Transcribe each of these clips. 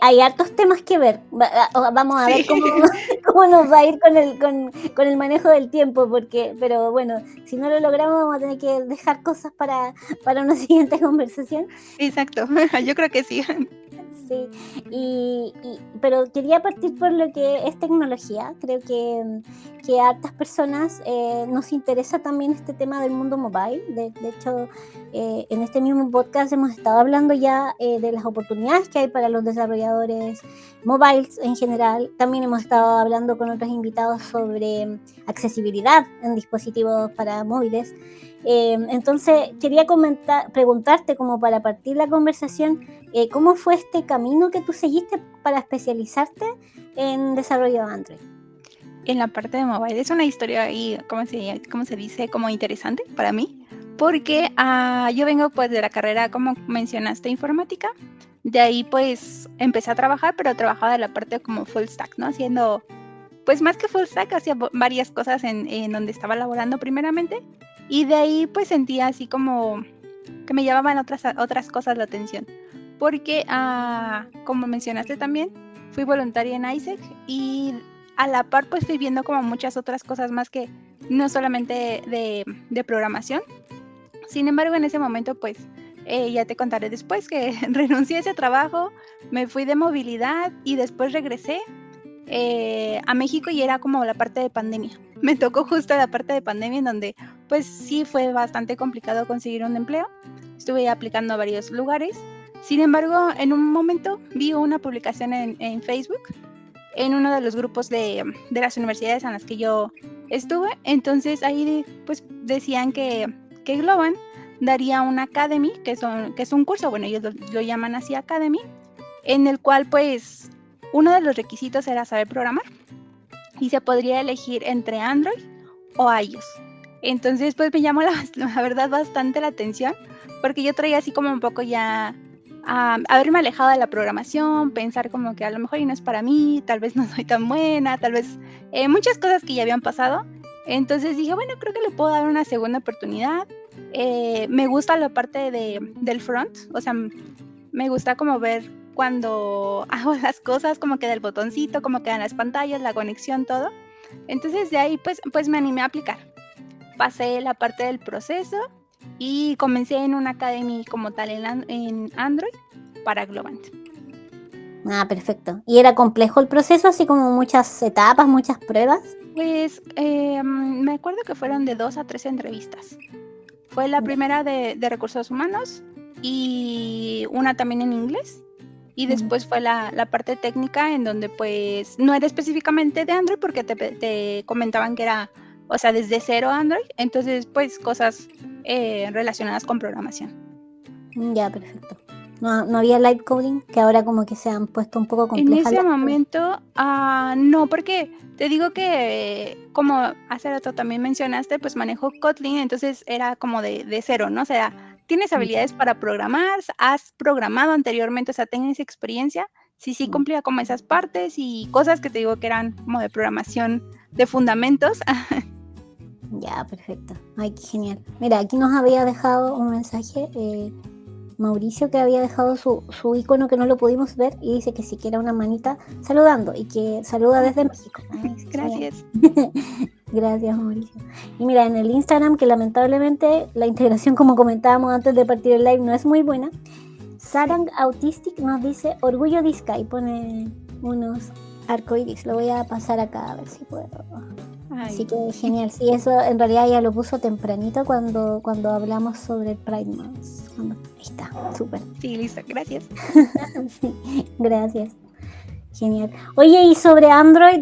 Hay hartos temas que ver. Vamos a ver Sí, cómo, cómo nos va a ir con el manejo del tiempo, porque, pero bueno, si no lo logramos vamos a tener que dejar cosas para una siguiente conversación. exacto. Yo creo que sí. Sí, pero quería partir por lo que es tecnología. Creo que a hartas personas nos interesa también este tema del mundo mobile. De hecho, en este mismo podcast hemos estado hablando ya de las oportunidades que hay para los desarrolladores mobiles en general. También hemos estado hablando con otros invitados sobre accesibilidad en dispositivos para móviles. Entonces, quería preguntarte como para partir la conversación, ¿cómo fue este camino que tú seguiste para especializarte en desarrollo de Android? En la parte de mobile es una historia ahí, ¿cómo se dice? Como interesante para mí, porque yo vengo pues de la carrera, como mencionaste, informática. De ahí pues empecé a trabajar, pero trabajaba de la parte como full stack, ¿no? Haciendo, pues más que full stack, hacía varias cosas en donde estaba laborando primeramente. Y de ahí pues sentía así como que me llamaban otras cosas la atención. Porque, como mencionaste también, fui voluntaria en ISEC y a la par pues fui viendo como muchas otras cosas más que no solamente de programación. Sin embargo, en ese momento pues ya te contaré después que renuncié a ese trabajo, me fui de movilidad y después regresé a México y era como la parte de pandemia. Me tocó justo la parte de pandemia en donde pues sí fue bastante complicado conseguir un empleo. Estuve aplicando a varios lugares. Sin embargo, en un momento vi una publicación en Facebook, en uno de los grupos de las universidades en las que yo estuve. Entonces ahí pues decían que Globant daría una academy, que es un curso, bueno, ellos lo llaman así academy, en el cual pues uno de los requisitos era saber programar y se podría elegir entre Android o iOS. Entonces pues me llamó la verdad bastante la atención porque yo traía así como un poco ya haberme alejado de la programación, pensar como que a lo mejor y no es para mí, tal vez no soy tan buena, tal vez muchas cosas que ya habían pasado. Entonces dije, bueno, creo que le puedo dar una segunda oportunidad. Me gusta la parte del front, o sea, me gusta como ver cuando hago las cosas, como queda el botoncito, cómo quedan las pantallas, la conexión, todo. Entonces de ahí pues me animé a aplicar. Pasé la parte del proceso y comencé en una academy como tal en Android para Globant. Ah, perfecto. ¿Y era complejo el proceso, así como muchas etapas, muchas pruebas? Pues me acuerdo que fueron de 2 a 3 entrevistas. Fue la Ya. primera de recursos humanos y una también en inglés. Y después fue la parte técnica en donde pues no era específicamente de Android porque te comentaban que era, o sea, desde cero Android. Entonces pues cosas relacionadas con programación. Ya, perfecto. No había light coding, que ahora como que se han puesto un poco En complejas ese las cosas. momento, no, porque te digo que como hace rato también mencionaste, pues manejo Kotlin, entonces era como de cero, ¿no? O sea, tienes habilidades para programar, has programado anteriormente, o sea, tienes experiencia, sí cumplía como esas partes y cosas que te digo que eran como de programación de fundamentos. Ya, perfecto. Ay, qué genial. Mira, aquí nos había dejado un mensaje Mauricio, que había dejado su icono que no lo pudimos ver, y dice que sí, que era una manita saludando y que saluda desde México. Ay, genial. Gracias. Gracias, Mauricio. Y mira, en el Instagram, que lamentablemente la integración, como comentábamos antes de partir el live, no es muy buena, Sarang Autistic nos dice Orgullo Disca y pone unos arcoiris. Lo voy a pasar acá a ver si puedo. Así Ay, que genial. Sí, eso en realidad ya lo puso tempranito cuando hablamos sobre el Pride Month. Ahí está, súper. sí, listo, gracias. Sí, gracias. Genial. Oye, y sobre Android,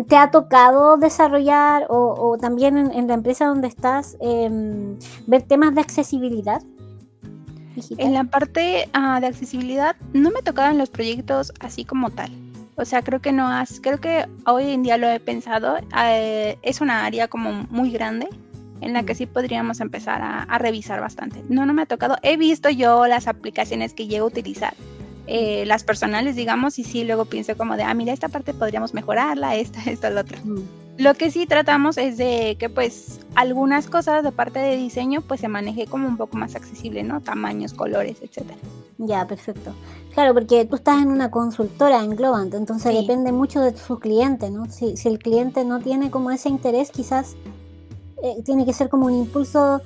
¿te ha tocado desarrollar o también en la empresa donde estás ver temas de accesibilidad En digital? la parte de accesibilidad no me tocaban los proyectos así como tal. O sea, creo que hoy en día lo he pensado, es una área como muy grande en la que sí podríamos empezar a revisar bastante. No me ha tocado. He visto yo las aplicaciones que llego a utilizar, las personales, digamos, y sí luego pienso como de, mira, esta parte podríamos mejorarla, esto, lo otro. Mm. Lo que sí tratamos es de que pues algunas cosas de parte de diseño pues se maneje como un poco más accesible, ¿no? Tamaños, colores, etcétera. Ya, perfecto. Claro, porque tú estás en una consultora en Globant, entonces Sí, depende mucho de sus clientes, ¿no? Si el cliente no tiene como ese interés, quizás tiene que ser como un impulso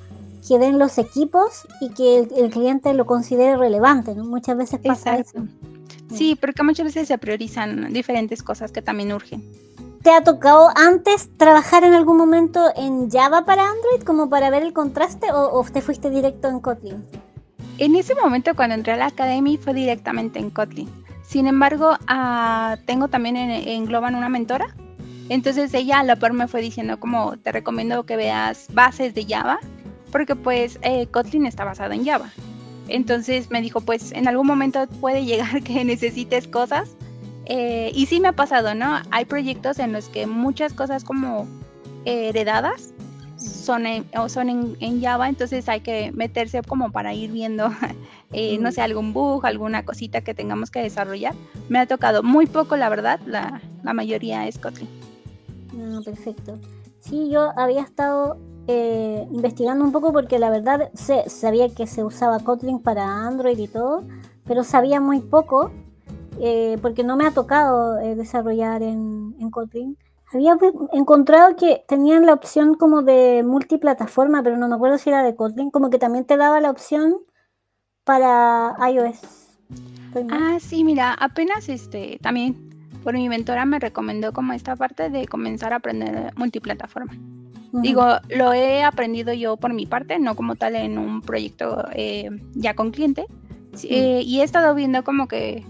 que den los equipos y que el cliente lo considere relevante, ¿no? Muchas veces pasa exacto. eso. Mm. Sí, porque muchas veces se priorizan diferentes cosas que también urgen. ¿Te ha tocado antes trabajar en algún momento en Java para Android como para ver el contraste o te fuiste directo en Kotlin? En ese momento, cuando entré a la academia, fue directamente en Kotlin. Sin embargo, tengo también en Globan una mentora. Entonces ella a la par me fue diciendo como te recomiendo que veas bases de Java, porque pues Kotlin está basado en Java. Entonces me dijo, pues en algún momento puede llegar que necesites cosas. Y sí me ha pasado, ¿no? Hay proyectos en los que muchas cosas como heredadas son en Java, entonces hay que meterse como para ir viendo, no sé, algún bug, alguna cosita que tengamos que desarrollar. Me ha tocado muy poco, la verdad, la mayoría es Kotlin. Ah, perfecto. Sí, yo había estado investigando un poco porque la verdad sabía que se usaba Kotlin para Android y todo, pero sabía muy poco porque no me ha tocado desarrollar en Kotlin. Había encontrado que tenían la opción como de multiplataforma, pero no me acuerdo si era de Kotlin, como que también te daba la opción para iOS. ¿Estoy mal? Sí, mira, apenas también por mi mentora me recomendó como esta parte de comenzar a aprender multiplataforma. Ujú. Digo, lo he aprendido yo por mi parte, no como tal en un proyecto ya con cliente. Y he estado viendo como que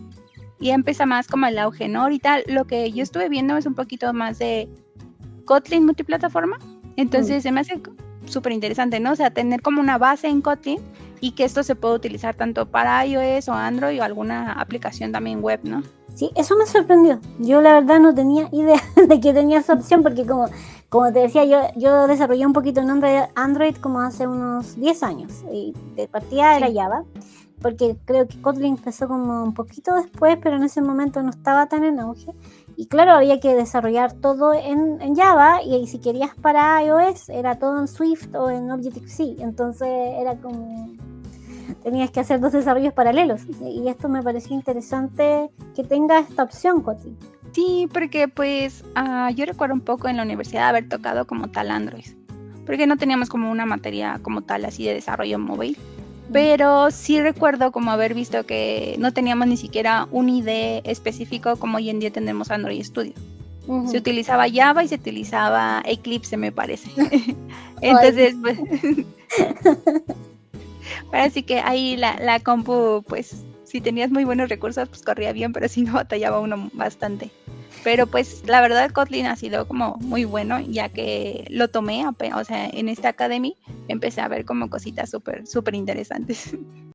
ya empieza más como el auge, ¿no? Ahorita lo que yo estuve viendo es un poquito más de Kotlin multiplataforma, Mm. entonces se me hace súper interesante, ¿no? O sea, tener como una base en Kotlin y que esto se pueda utilizar tanto para iOS o Android o alguna aplicación también web, ¿no? Sí, eso me sorprendió. Yo la verdad no tenía idea de que tenía esa opción porque como te decía, yo desarrollé un poquito en Android como hace unos 10 años y de partida era Sí. Java, porque creo que Kotlin empezó como un poquito después, pero en ese momento no estaba tan en auge. Y claro, había que desarrollar todo en Java y si querías para iOS era todo en Swift o en Objective-C. Entonces era como tenías que hacer dos desarrollos paralelos. Y esto me pareció interesante que tenga esta opción, Kotlin. Sí, porque pues yo recuerdo un poco en la universidad haber tocado como tal Android, porque no teníamos como una materia como tal así de desarrollo móvil, pero sí recuerdo como haber visto que no teníamos ni siquiera un IDE específico como hoy en día tenemos Android Studio. Se utilizaba Java y se utilizaba Eclipse, me parece. Ay, Entonces, pues, así que ahí la compu, pues, si tenías muy buenos recursos, pues corría bien, pero si no batallaba uno bastante. Pero pues la verdad Kotlin ha sido como muy bueno, ya que lo tomé, o sea, en esta academy empecé a ver como cositas súper, súper interesantes.